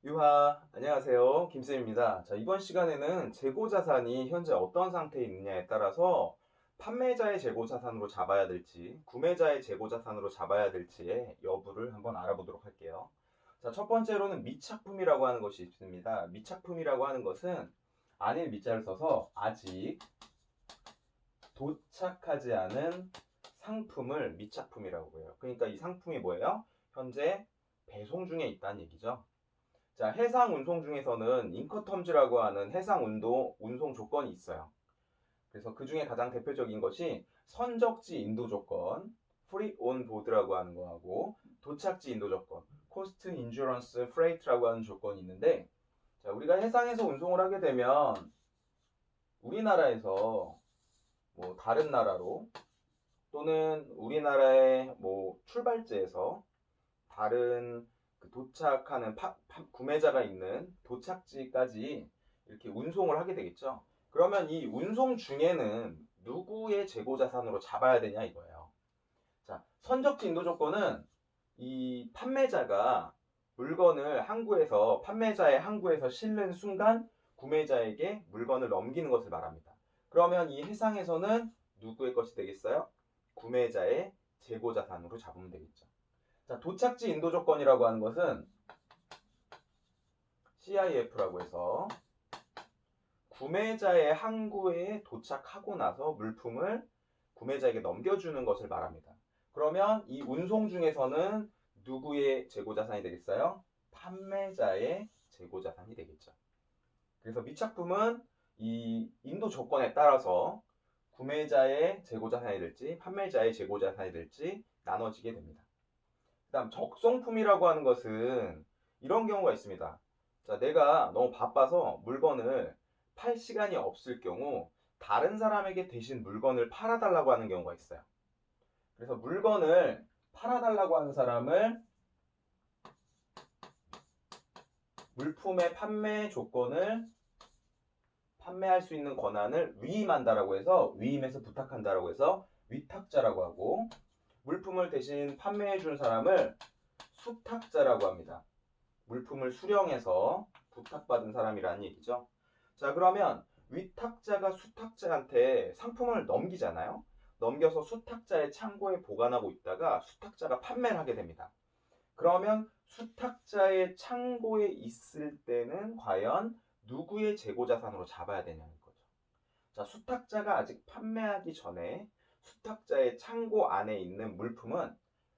안녕하세요. 김쌤입니다. 자, 이번 시간에는 재고자산이 현재 어떤 상태에 있느냐에 따라서 판매자의 재고자산으로 잡아야 될지, 구매자의 재고자산으로 잡아야 될지의 여부를 한번 알아보도록 할게요. 자, 첫 번째로는 미착품이라고 하는 것이 있습니다. 미착품이라고 하는 것은 안일 미자를 써서 아직 도착하지 않은 상품을 미착품이라고 해요. 그러니까 이 상품이 뭐예요? 현재 배송 중에 있다는 얘기죠. 자, 해상 운송 중에서는 인커텀즈라고 하는 해상 운송 조건이 있어요. 그래서 그 중에 가장 대표적인 것이 선적지 인도 조건, free on board라고 하는 거하고 도착지 인도 조건, cost endurance freight라고 하는 조건이 있는데, 자, 우리가 해상에서 운송을 하게 되면 우리나라에서 뭐 다른 나라로 또는 우리나라의 뭐 출발지에서 다른 그 도착하는 구매자가 있는 도착지까지 이렇게 운송을 하게 되겠죠. 그러면 이 운송 중에는 누구의 재고 자산으로 잡아야 되냐 이거예요. 자, 선적지 인도 조건은 이 판매자가 물건을 항구에서 판매자의 항구에서 실는 순간 구매자에게 물건을 넘기는 것을 말합니다. 그러면 이 해상에서는 누구의 것이 되겠어요? 구매자의 재고 자산으로 잡으면 되겠죠. 자, 도착지 인도 조건이라고 하는 것은 CIF라고 해서 구매자의 항구에 도착하고 나서 물품을 구매자에게 넘겨주는 것을 말합니다. 그러면 이 운송 중에서는 누구의 재고자산이 되겠어요? 판매자의 재고자산이 되겠죠. 그래서 미착품은 이 인도 조건에 따라서 구매자의 재고자산이 될지 판매자의 재고자산이 될지 나눠지게 됩니다. 그다음 적송품이라고 하는 것은 이런 경우가 있습니다. 자, 내가 너무 바빠서 물건을 팔 시간이 없을 경우 다른 사람에게 대신 물건을 팔아달라고 하는 경우가 있어요. 그래서 물건을 팔아달라고 하는 사람을 물품의 판매 조건을 판매할 수 있는 권한을 위임한다라고 해서 위임해서 부탁한다라고 해서 위탁자라고 하고, 물품을 대신 판매해 준 사람을 수탁자라고 합니다. 물품을 수령해서 부탁받은 사람이라는 얘기죠. 자, 그러면 위탁자가 수탁자한테 상품을 넘기잖아요. 넘겨서 수탁자의 창고에 보관하고 있다가 수탁자가 판매를 하게 됩니다. 그러면 수탁자의 창고에 있을 때는 과연 누구의 재고자산으로 잡아야 되냐는 거죠. 자, 수탁자가 아직 판매하기 전에 수탁자의 창고 안에 있는 물품은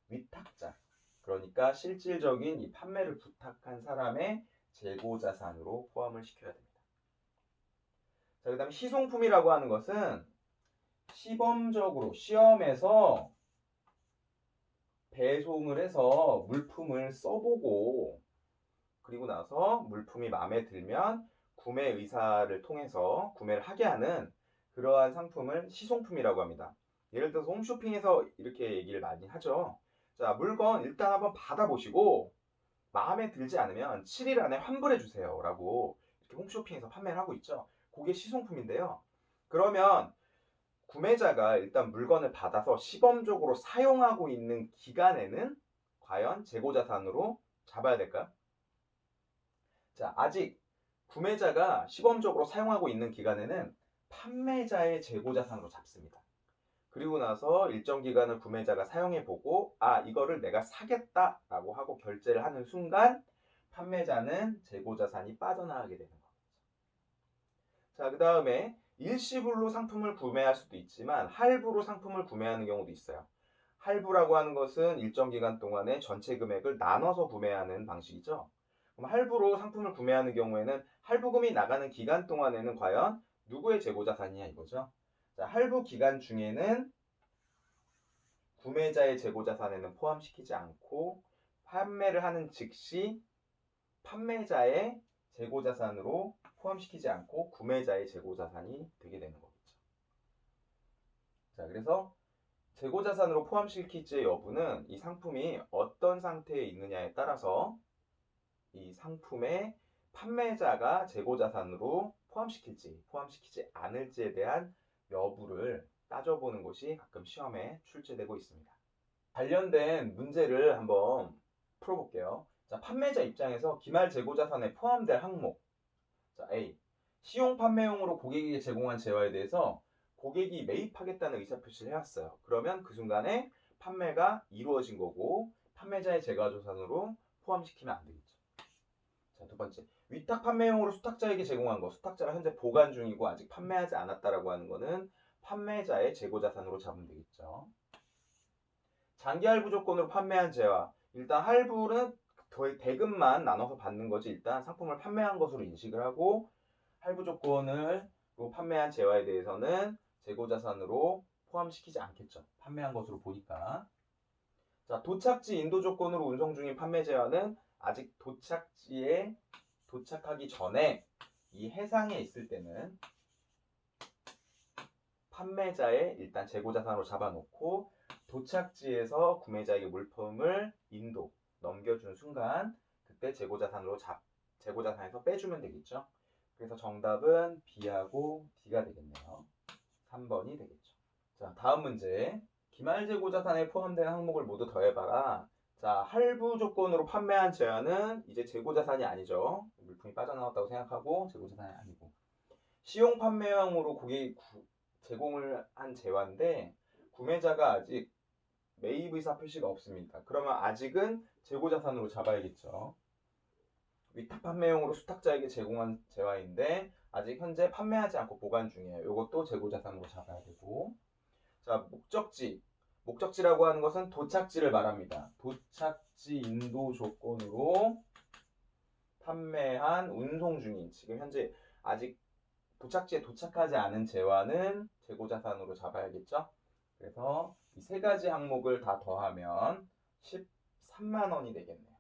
위탁자, 그러니까 실질적인 이 판매를 부탁한 사람의 재고자산으로 포함을 시켜야 됩니다. 자, 그 다음에 시송품이라고 하는 것은 시범적으로 시험에서 배송을 해서 물품을 써보고 그리고 나서 물품이 마음에 들면 구매 의사를 통해서 구매를 하게 하는 그러한 상품을 시송품이라고 합니다. 예를 들어서 홈쇼핑에서 이렇게 얘기를 많이 하죠. 자, 물건 일단 한번 받아보시고 마음에 들지 않으면 7일 안에 환불해 주세요 라고 이렇게 홈쇼핑에서 판매를 하고 있죠. 그게 시송품인데요. 그러면 구매자가 일단 물건을 받아서 시범적으로 사용하고 있는 기간에는 과연 재고자산으로 잡아야 될까요? 자, 아직 구매자가 시범적으로 사용하고 있는 기간에는 판매자의 재고자산으로 잡습니다. 그리고 나서 일정 기간을 구매자가 사용해보고 이거를 내가 사겠다라고 하고 결제를 하는 순간 판매자는 재고자산이 빠져나가게 되는 겁니다. 자, 그 다음에 일시불로 상품을 구매할 수도 있지만 할부로 상품을 구매하는 경우도 있어요. 할부라고 하는 것은 일정 기간 동안에 전체 금액을 나눠서 구매하는 방식이죠. 그럼 할부로 상품을 구매하는 경우에는 할부금이 나가는 기간 동안에는 과연 누구의 재고자산이냐 이거죠. 자, 할부 기간 중에는 구매자의 재고자산에는 포함시키지 않고 판매를 하는 즉시 판매자의 재고자산으로 포함시키지 않고 구매자의 재고자산이 되게 되는 거겠죠. 자, 그래서 재고자산으로 포함시킬지의 여부는 이 상품이 어떤 상태에 있느냐에 따라서 이 상품의 판매자가 재고자산으로 포함시킬지 포함시키지 않을지에 대한 여부를 따져보는 것이 가끔 시험에 출제되고 있습니다. 관련된 문제를 한번 풀어볼게요. 자, 판매자 입장에서 기말 재고자산에 포함될 항목. 자, A. 시용 판매용으로 고객에게 제공한 재화에 대해서 고객이 매입하겠다는 의사표시를 해왔어요. 그러면 그 순간에 판매가 이루어진 거고 판매자의 재가조산으로 포함시키면 안 되겠죠. 자, 두 번째. 위탁 판매용으로 수탁자에게 제공한 거. 수탁자가 현재 보관 중이고 아직 판매하지 않았다라고 하는 거는 판매자의 재고자산으로 잡으면 되겠죠. 장기 할부 조건으로 판매한 재화. 일단 할부는 대금만 나눠서 받는 거지 일단 상품을 판매한 것으로 인식을 하고 할부 조건을 판매한 재화에 대해서는 재고자산으로 포함시키지 않겠죠. 판매한 것으로 보니까. 자, 도착지 인도 조건으로 운송 중인 판매 재화는 아직 도착지에 도착하기 전에 이 해상에 있을 때는 판매자의 일단 재고자산으로 잡아놓고 도착지에서 구매자에게 물품을 인도 넘겨준 순간 그때 재고자산에서 빼주면 되겠죠. 그래서 정답은 B하고 D가 되겠네요. 3번이 되겠죠. 자, 다음 문제. 기말 재고자산에 포함된 항목을 모두 더해봐라. 자, 할부 조건으로 판매한 재화는 이제 재고자산이 아니죠. 물품이 빠져나왔다고 생각하고 재고자산이 아니고. 시용 판매용으로 고객이 제공을 한 재화인데 구매자가 아직 매입 의사 표시가 없습니다. 그러면 아직은 재고자산으로 잡아야겠죠. 위탁 판매용으로 수탁자에게 제공한 재화인데 아직 현재 판매하지 않고 보관 중이에요. 이것도 재고자산으로 잡아야 되고. 자, 목적지라고 하는 것은 도착지를 말합니다. 도착지 인도 조건으로 판매한 운송 중인 지금 현재 아직 도착지에 도착하지 않은 재화는 재고자산으로 잡아야겠죠. 그래서 이 세 가지 항목을 다 더하면 13만 원이 되겠네요.